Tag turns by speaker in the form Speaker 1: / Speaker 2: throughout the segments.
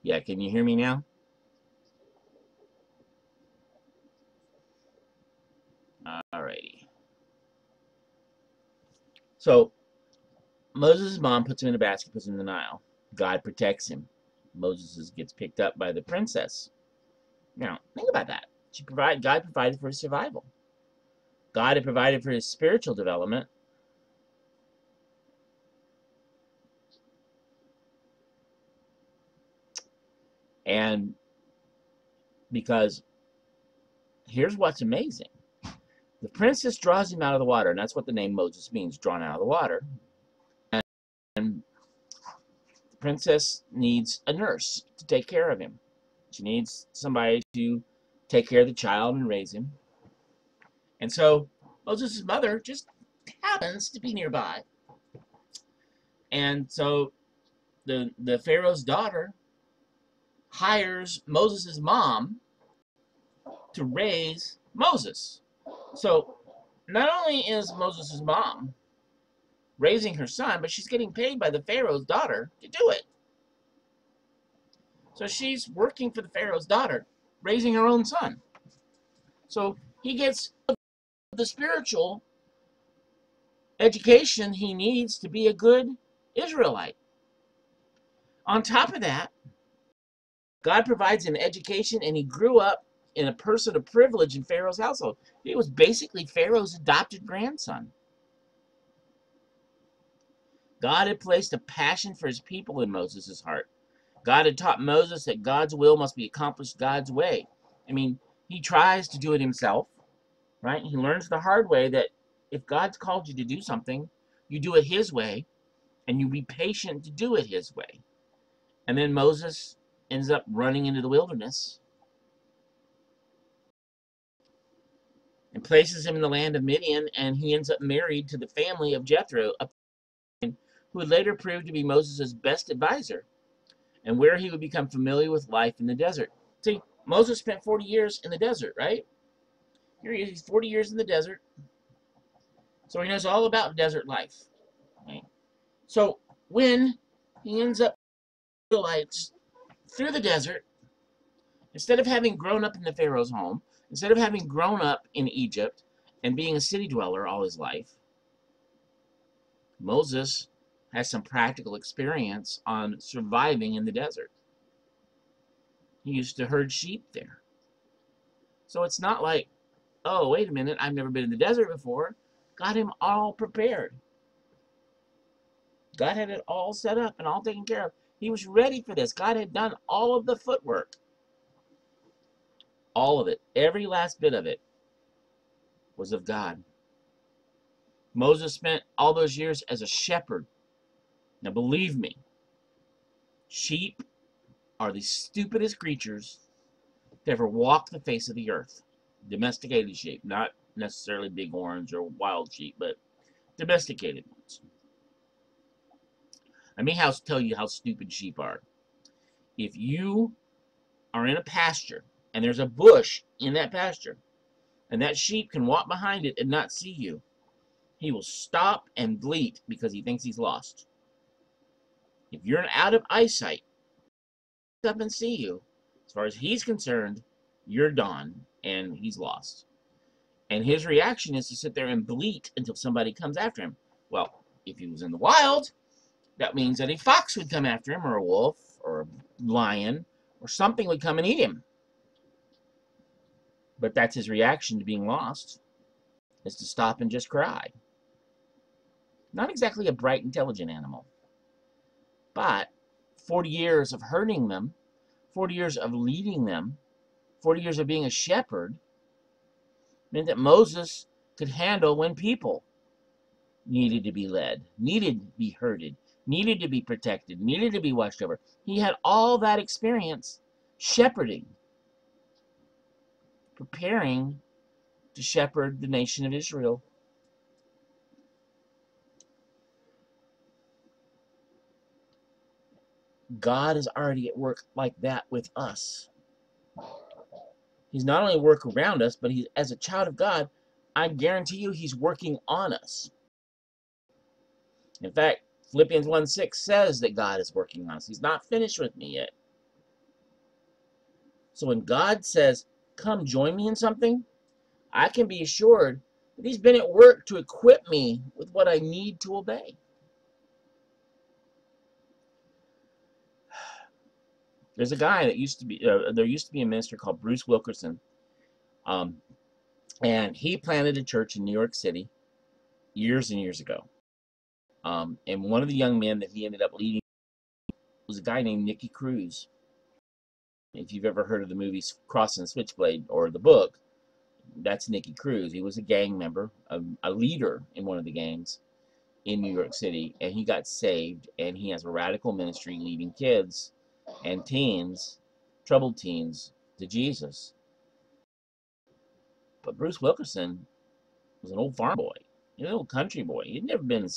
Speaker 1: Yeah, can you hear me now? Alrighty. So Moses' mom puts him in a basket, puts him in the Nile. God protects him. Moses gets picked up by the princess. Now, think about that. God provided for his survival. God had provided for his spiritual development. And because here's what's amazing. The princess draws him out of the water, and that's what the name Moses means, drawn out of the water. And the princess needs a nurse to take care of him. She needs somebody to take care of the child and raise him. And so Moses' mother just happens to be nearby. And so the Pharaoh's daughter hires Moses' mom to raise Moses. So not only is Moses' mom raising her son, but she's getting paid by the Pharaoh's daughter to do it. So she's working for the Pharaoh's daughter, raising her own son. So he gets the spiritual education he needs to be a good Israelite. On top of that, God provides him education, and he grew up in a person of privilege in Pharaoh's household. He was basically Pharaoh's adopted grandson. God had placed a passion for his people in Moses' heart. God had taught Moses that God's will must be accomplished God's way. I mean, he tries to do it himself, right? He learns the hard way that if God's called you to do something, you do it his way, and you be patient to do it his way. And then Moses ends up running into the wilderness and places him in the land of Midian, and he ends up married to the family of Jethro, who would later prove to be Moses' best advisor, and where he would become familiar with life in the desert. See, Moses spent 40 years in the desert, right? Here he is, he's 40 years in the desert, so he knows all about desert life. Right? So when he ends up Israelites through the desert, instead of having grown up in the Pharaoh's home, instead of having grown up in Egypt and being a city dweller all his life, Moses has some practical experience on surviving in the desert. He used to herd sheep there. So it's not like, oh, wait a minute, I've never been in the desert before. Got him all prepared. God had it all set up and all taken care of. He was ready for this. God had done all of the footwork. All of it. Every last bit of it was of God. Moses spent all those years as a shepherd. Now believe me, sheep are the stupidest creatures to ever walk the face of the earth. Domesticated sheep, not necessarily bighorns or wild sheep, but domesticated ones. Let me tell you how stupid sheep are. If you are in a pasture and there's a bush in that pasture, and that sheep can walk behind it and not see you, he will stop and bleat because he thinks he's lost. If you're out of eyesight, up and see you, as far as he's concerned, you're done and he's lost. And his reaction is to sit there and bleat until somebody comes after him. Well, if he was in the wild, that means that a fox would come after him, or a wolf, or a lion, or something would come and eat him. But that's his reaction to being lost, is to stop and just cry. Not exactly a bright, intelligent animal. But 40 years of herding them, 40 years of leading them, 40 years of being a shepherd, meant that Moses could handle when people needed to be led, needed to be herded, needed to be protected, needed to be watched over. He had all that experience shepherding, preparing to shepherd the nation of Israel. God is already at work like that with us. He's not only work around us, but he's, as a child of God, I guarantee you he's working on us. In fact, Philippians 1:6 says that God is working on us. He's not finished with me yet. So when God says, come join me in something, I can be assured that he's been at work to equip me with what I need to obey. There's a guy that used to be, there used to be a minister called Bruce Wilkerson, and he planted a church in New York City years and years ago. And one of the young men that he ended up leading was a guy named Nicky Cruz. If you've ever heard of the movies Crossing the Switchblade or the book, that's Nicky Cruz. He was a gang member, a leader in one of the gangs in New York City, and he got saved, and he has a radical ministry leading kids and teens, troubled teens, to Jesus. But Bruce Wilkerson was an old farm boy, an old country boy. He'd never been in.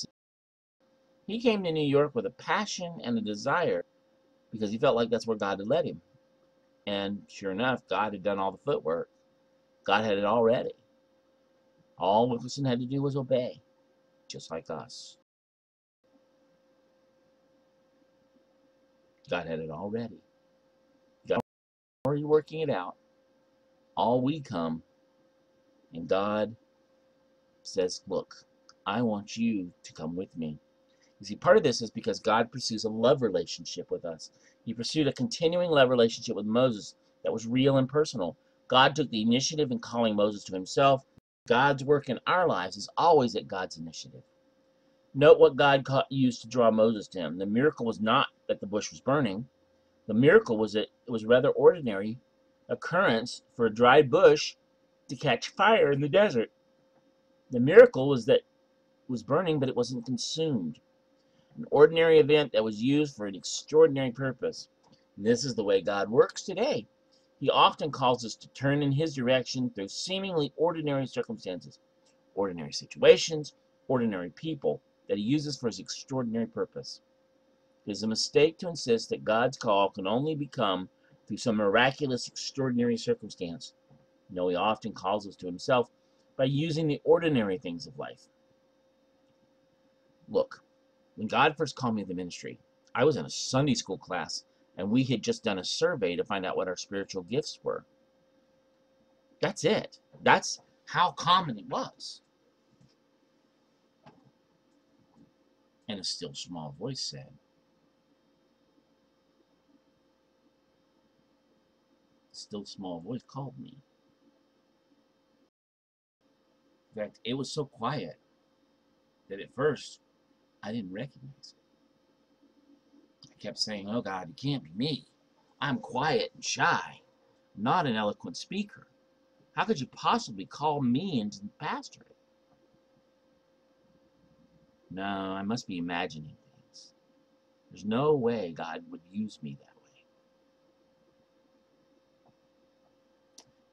Speaker 1: He came to New York with a passion and a desire because he felt like that's where God had led him. And sure enough, God had done all the footwork. God had it all ready. All Wilkerson had to do was obey, just like us. God had it all ready. God was already working it out. All we come, and God says, look, I want you to come with me. You see, part of this is because God pursues a love relationship with us. He pursued a continuing love relationship with Moses that was real and personal. God took the initiative in calling Moses to himself. God's work in our lives is always at God's initiative. Note what God used to draw Moses to him. The miracle was not that the bush was burning. The miracle was that it was a rather ordinary occurrence for a dry bush to catch fire in the desert. The miracle was that it was burning, but it wasn't consumed. An ordinary event that was used for an extraordinary purpose. And this is the way God works today. He often calls us to turn in his direction through seemingly ordinary circumstances, ordinary situations, ordinary people that he uses for his extraordinary purpose. It is a mistake to insist that God's call can only become through some miraculous, extraordinary circumstance. No, he often calls us to himself by using the ordinary things of life. Look, when God first called me to the ministry, I was in a Sunday school class, and we had just done a survey to find out what our spiritual gifts were. That's it. That's how common it was. And a still small voice said, still small voice called me. In fact, it was so quiet that at first I didn't recognize it. I kept saying, oh God, it can't be me. I'm quiet and shy, not an eloquent speaker. How could you possibly call me into the pastorate? No, I must be imagining things. There's no way God would use me that way.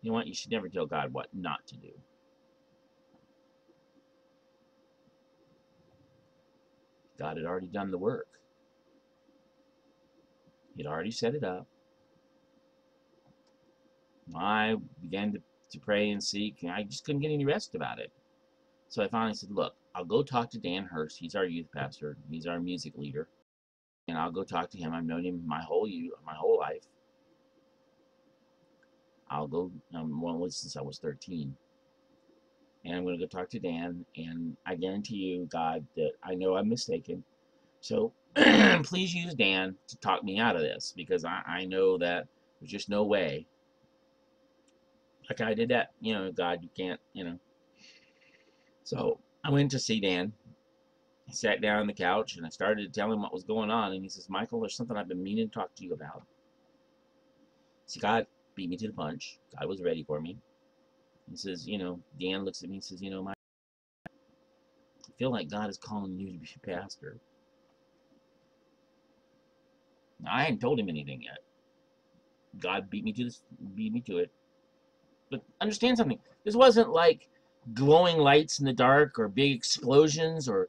Speaker 1: You know what? You should never tell God what not to do. God had already done the work. He'd already set it up. I began to pray and seek, and I just couldn't get any rest about it. So I finally said, look, I'll go talk to Dan Hurst. He's our youth pastor. He's our music leader. And I'll go talk to him. I've known him my whole life. I'll go, well, since I was 13. And I'm going to go talk to Dan. And I guarantee you, God, that I know I'm mistaken. So please use Dan to talk me out of this, because I know that there's just no way. Like I did that, God, you can't, So I went to see Dan. I sat down on the couch and I started to tell him what was going on. And he says, Michael, there's something I've been meaning to talk to you about. See, God beat me to the punch. God was ready for me. He says, Dan looks at me and says, Mike, I feel like God is calling you to be a pastor. Now, I hadn't told him anything yet. God beat me to it. But understand something. This wasn't like glowing lights in the dark or big explosions or,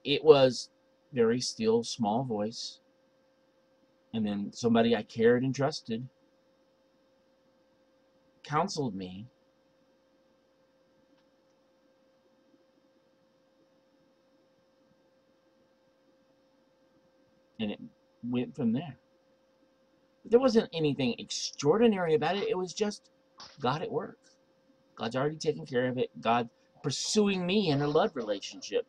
Speaker 1: it was very still, small voice. And then somebody I cared and trusted counseled me. And it went from there. There wasn't anything extraordinary about it. It was just God at work. God's already taken care of it. God pursuing me in a love relationship.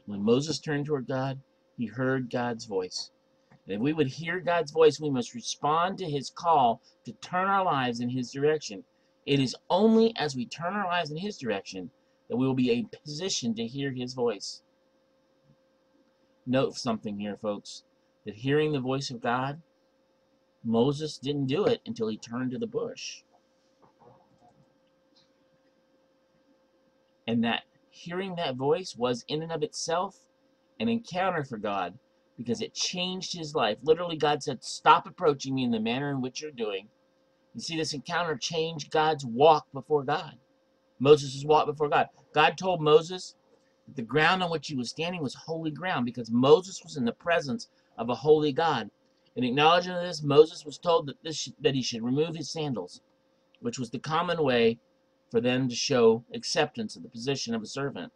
Speaker 1: When Moses turned toward God, he heard God's voice. And if we would hear God's voice, we must respond to his call to turn our lives in his direction. It is only as we turn our lives in his direction that we will be in position to hear his voice. Note something here, folks, that hearing the voice of God, Moses didn't do it until he turned to the bush. And that hearing that voice was in and of itself an encounter for God, because it changed his life. Literally, God said, stop approaching me in the manner in which you're doing. You see, this encounter changed God's walk before God. Moses' walk before God. God told Moses that the ground on which he was standing was holy ground, because Moses was in the presence of a holy God. In acknowledgement of this, Moses was told that he should remove his sandals, which was the common way for them to show acceptance of the position of a servant.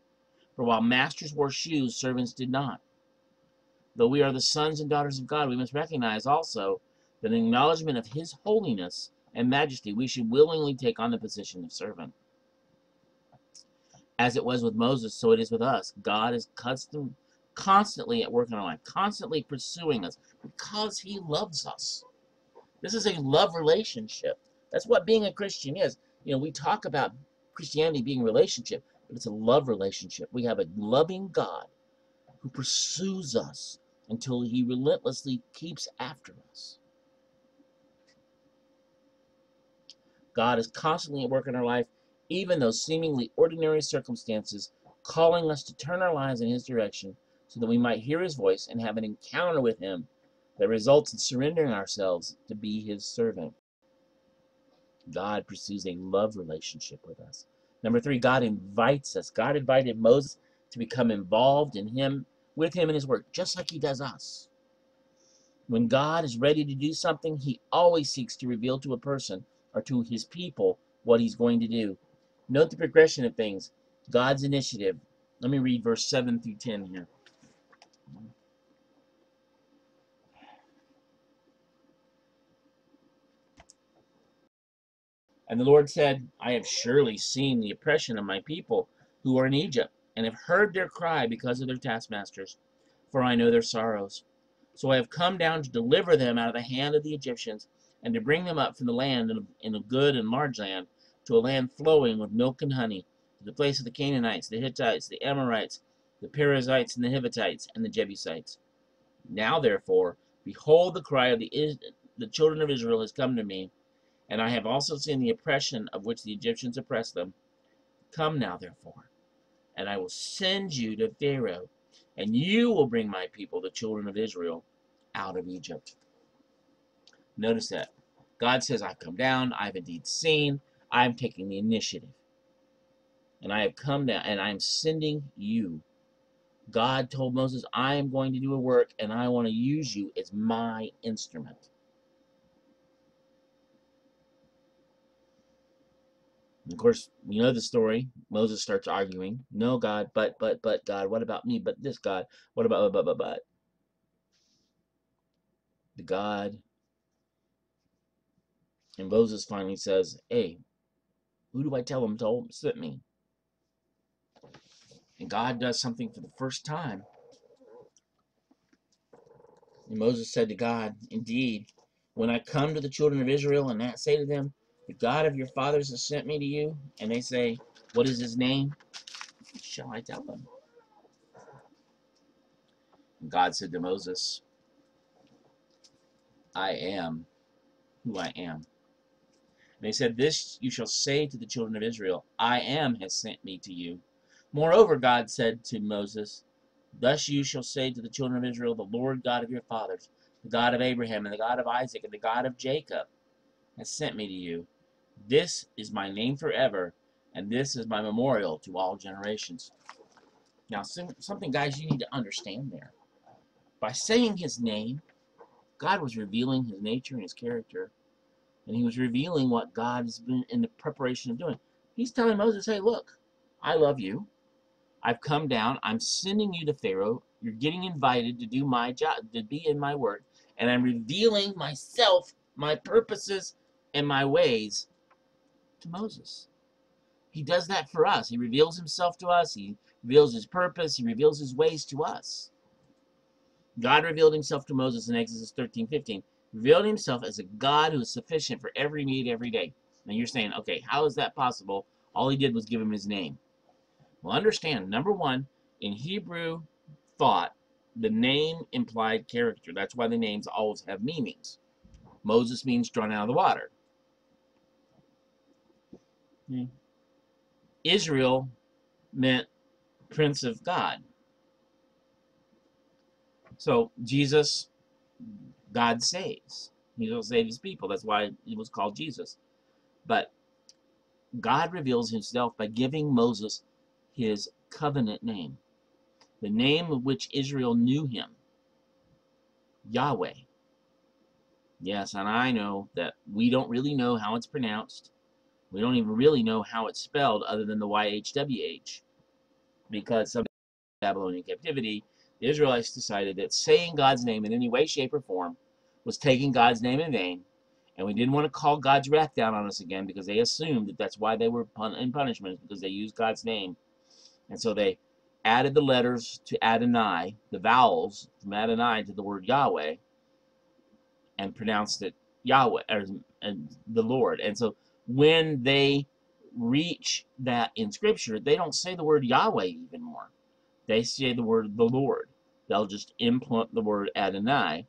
Speaker 1: For while masters wore shoes, servants did not. Though we are the sons and daughters of God, we must recognize also that in acknowledgement of his holiness and majesty, we should willingly take on the position of servant. As it was with Moses, so it is with us. God is constantly at work in our life, constantly pursuing us because he loves us. This is a love relationship. That's what being a Christian is. You know, we talk about Christianity being a relationship, but it's a love relationship. We have a loving God who pursues us until he relentlessly keeps after us. God is constantly at work in our life, even those seemingly ordinary circumstances, calling us to turn our lives in his direction so that we might hear his voice and have an encounter with him that results in surrendering ourselves to be his servant. God pursues a love relationship with us. Number 3, God invites us. God invited Moses to become involved with him in his work, just like he does us. When God is ready to do something, he always seeks to reveal to a person or to his people what he's going to do. Note the progression of things. God's initiative. Let me read verse 7 through 10 here. And the Lord said, I have surely seen the oppression of my people who are in Egypt, and have heard their cry because of their taskmasters, for I know their sorrows. So I have come down to deliver them out of the hand of the Egyptians, and to bring them up from the land in a good and large land, to a land flowing with milk and honey, to the place of the Canaanites, the Hittites, the Amorites, the Perizzites, and the Hivitites, and the Jebusites. Now therefore, behold, the cry of the children of Israel has come to me, and I have also seen the oppression of which the Egyptians oppress them. Come now, therefore, and I will send you to Pharaoh, and you will bring my people, the children of Israel, out of Egypt. Notice that. God says, I've come down, I've indeed seen, I'm taking the initiative. And I have come down, and I'm sending you. God told Moses, I am going to do a work, and I want to use you as my instrument. And of course, we know the story. Moses starts arguing. No, God, but God, what about me? But this God, what about, but. The God, and Moses finally says, hey, who do I tell him to send me? And God does something for the first time. And Moses said to God, indeed, when I come to the children of Israel and say to them, the God of your fathers has sent me to you, and they say, what is his name? What shall I tell them? And God said to Moses, I am who I am. And they said, this you shall say to the children of Israel, I am has sent me to you. Moreover, God said to Moses, thus you shall say to the children of Israel, the Lord God of your fathers, the God of Abraham, and the God of Isaac, and the God of Jacob, has sent me to you. This is my name forever, and this is my memorial to all generations. Now, something, guys, you need to understand there. By saying his name, God was revealing his nature and his character, and he was revealing what God has been in the preparation of doing. He's telling Moses, hey, look, I love you. I've come down. I'm sending you to Pharaoh. You're getting invited to do my job, to be in my work. And I'm revealing myself, my purposes, and my ways to Moses. He does that for us. He reveals himself to us. He reveals his purpose. He reveals his ways to us. God revealed himself to Moses in Exodus 13:15. Revealed himself as a God who is sufficient for every need every day. Now you're saying, okay, how is that possible? All he did was give him his name. Well, understand, number one, in Hebrew thought, the name implied character. That's why the names always have meanings. Moses means drawn out of the water. Israel meant Prince of God. So Jesus, God saves. He will save his people. That's why he was called Jesus. But God reveals himself by giving Moses his covenant name, the name of which Israel knew him, Yahweh. Yes, and I know that we don't really know how it's pronounced. We don't even really know how it's spelled other than the YHWH, because some Babylonian captivity, the Israelites decided that saying God's name in any way, shape, or form was taking God's name in vain, and we didn't want to call God's wrath down on us again because they assumed that that's why they were in punishment, because they used God's name. And so they added the letters to Adonai, the vowels from Adonai to the word Yahweh, and pronounced it Yahweh, or the Lord. And so when they reach that in Scripture, they don't say the word Yahweh even more. They say the word the Lord. They'll just implant the word Adonai.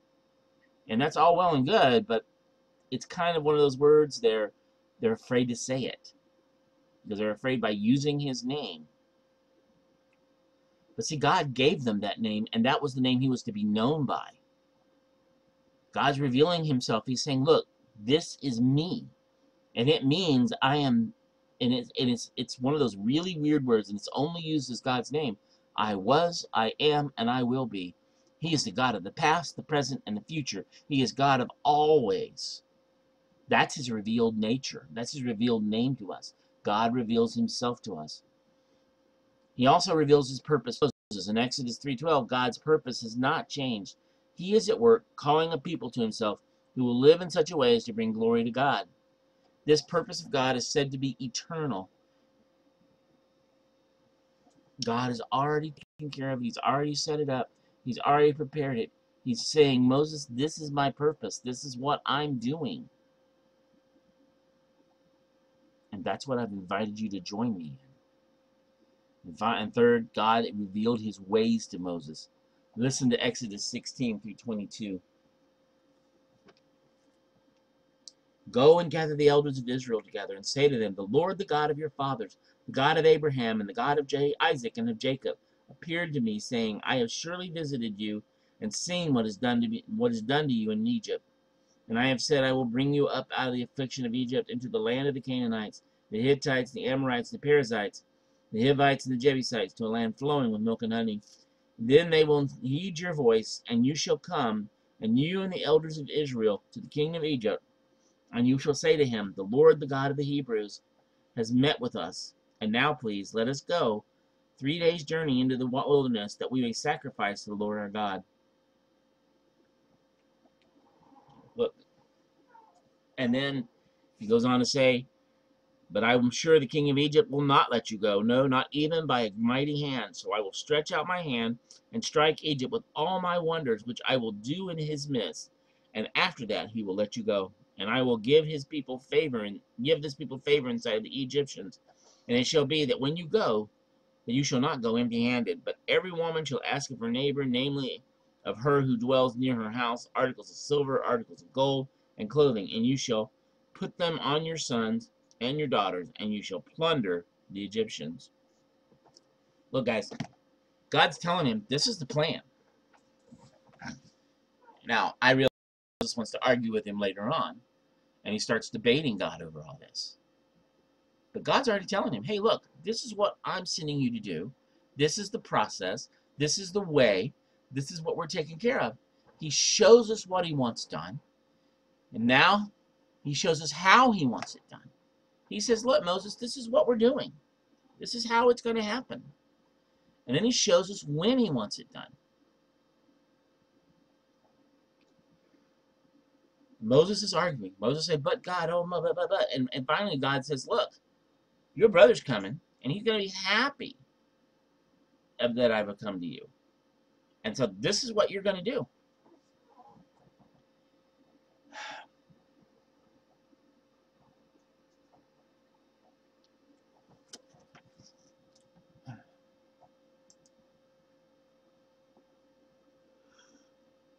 Speaker 1: And that's all well and good, but it's kind of one of those words they're afraid to say it, because they're afraid by using his name. But see, God gave them that name, and that was the name he was to be known by. God's revealing himself. He's saying, look, this is me. And it means I am, and it's one of those really weird words, and it's only used as God's name. I was, I am, and I will be. He is the God of the past, the present, and the future. He is God of always. That's his revealed nature. That's his revealed name to us. God reveals himself to us. He also reveals his purpose. In Exodus 3:12, God's purpose has not changed. He is at work calling a people to himself who will live in such a way as to bring glory to God. This purpose of God is said to be eternal. God has already taken care of it. He's already set it up. He's already prepared it. He's saying, Moses, this is my purpose. This is what I'm doing. And that's what I've invited you to join me in. And third, God revealed his ways to Moses. Listen to Exodus 16-22. Go and gather the elders of Israel together and say to them, the Lord, the God of your fathers, the God of Abraham and the God of Isaac and of Jacob, appeared to me, saying, I have surely visited you and seen what is done to you in Egypt. And I have said, I will bring you up out of the affliction of Egypt into the land of the Canaanites, the Hittites, the Amorites, the Perizzites, the Hivites, and the Jebusites, to a land flowing with milk and honey. Then they will heed your voice, and you shall come, and you and the elders of Israel, to the king of Egypt. And you shall say to him, the Lord, the God of the Hebrews, has met with us. And now, please, let us go 3 days' journey into the wilderness, that we may sacrifice to the Lord our God. Look, and then he goes on to say, but I am sure the king of Egypt will not let you go, no, not even by a mighty hand. So I will stretch out my hand and strike Egypt with all my wonders, which I will do in his midst. And after that he will let you go. And I will give this people favor inside of the Egyptians. And it shall be that when you go, that you shall not go empty-handed, but every woman shall ask of her neighbor, namely of her who dwells near her house, articles of silver, articles of gold, and clothing, and you shall put them on your sons and your daughters, and you shall plunder the Egyptians. Look, guys, God's telling him this is the plan. Now, I realize Jesus wants to argue with him later on, and he starts debating God over all this. But God's already telling him, hey, look, this is what I'm sending you to do. This is the process. This is the way. This is what we're taking care of. He shows us what he wants done. And now he shows us how he wants it done. He says, look, Moses, this is what we're doing. This is how it's going to happen. And then he shows us when he wants it done. Moses is arguing. Moses said, but God, oh, but. And finally God says, look, your brother's coming, and he's going to be happy that I've come to you. And so this is what you're going to do.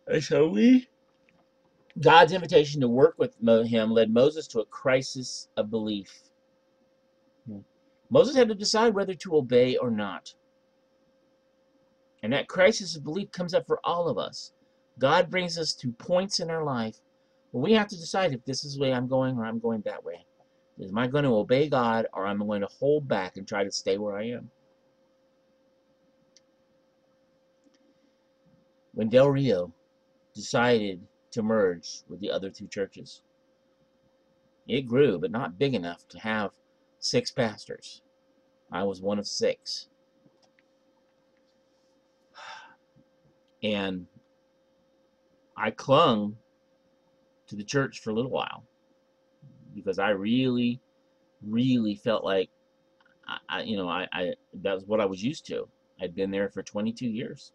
Speaker 1: And so God's invitation to work with him led Moses to a crisis of belief. Moses had to decide whether to obey or not. And that crisis of belief comes up for all of us. God brings us to points in our life where we have to decide if this is the way I'm going or I'm going that way. Am I going to obey God, or am I going to hold back and try to stay where I am? When Del Rio decided to merge with the other two churches, it grew, but not big enough to have 6 pastors. I was one of 6. And I clung to the church for a little while because I really, really felt like that was what I was used to. I'd been there for 22 years.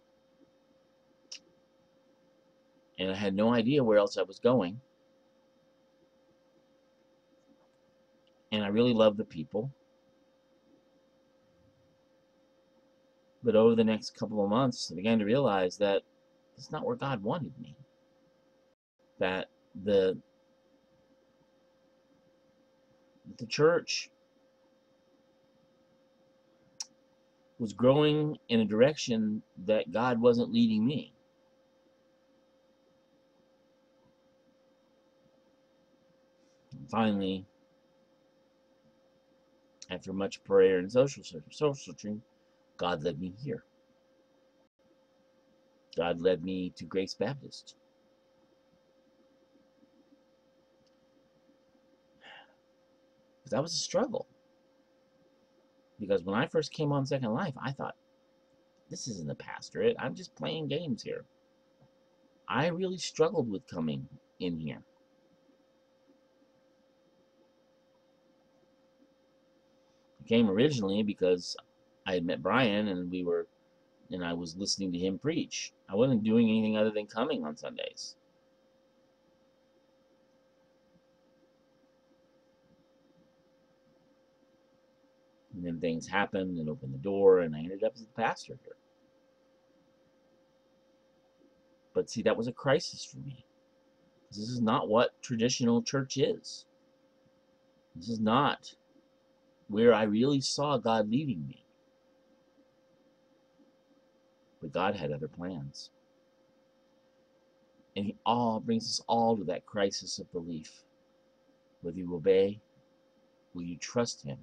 Speaker 1: And I had no idea where else I was going. And I really loved the people. But over the next couple of months, I began to realize that it's not where God wanted me. That the church was growing in a direction that God wasn't leading me. And finally, after much prayer and social searching, God led me here. God led me to Grace Baptist. Because that was a struggle. Because when I first came on Second Life, I thought, this isn't the pastorate. I'm just playing games here. I really struggled with coming in here. I came originally because I had met Brian and I was listening to him preach. I wasn't doing anything other than coming on Sundays. And then things happened and opened the door, and I ended up as the pastor here. But see, that was a crisis for me. This is not what traditional church is. This is not where I really saw God leading me. But God had other plans. And He brings us all to that crisis of belief. Will you obey? Will you trust Him?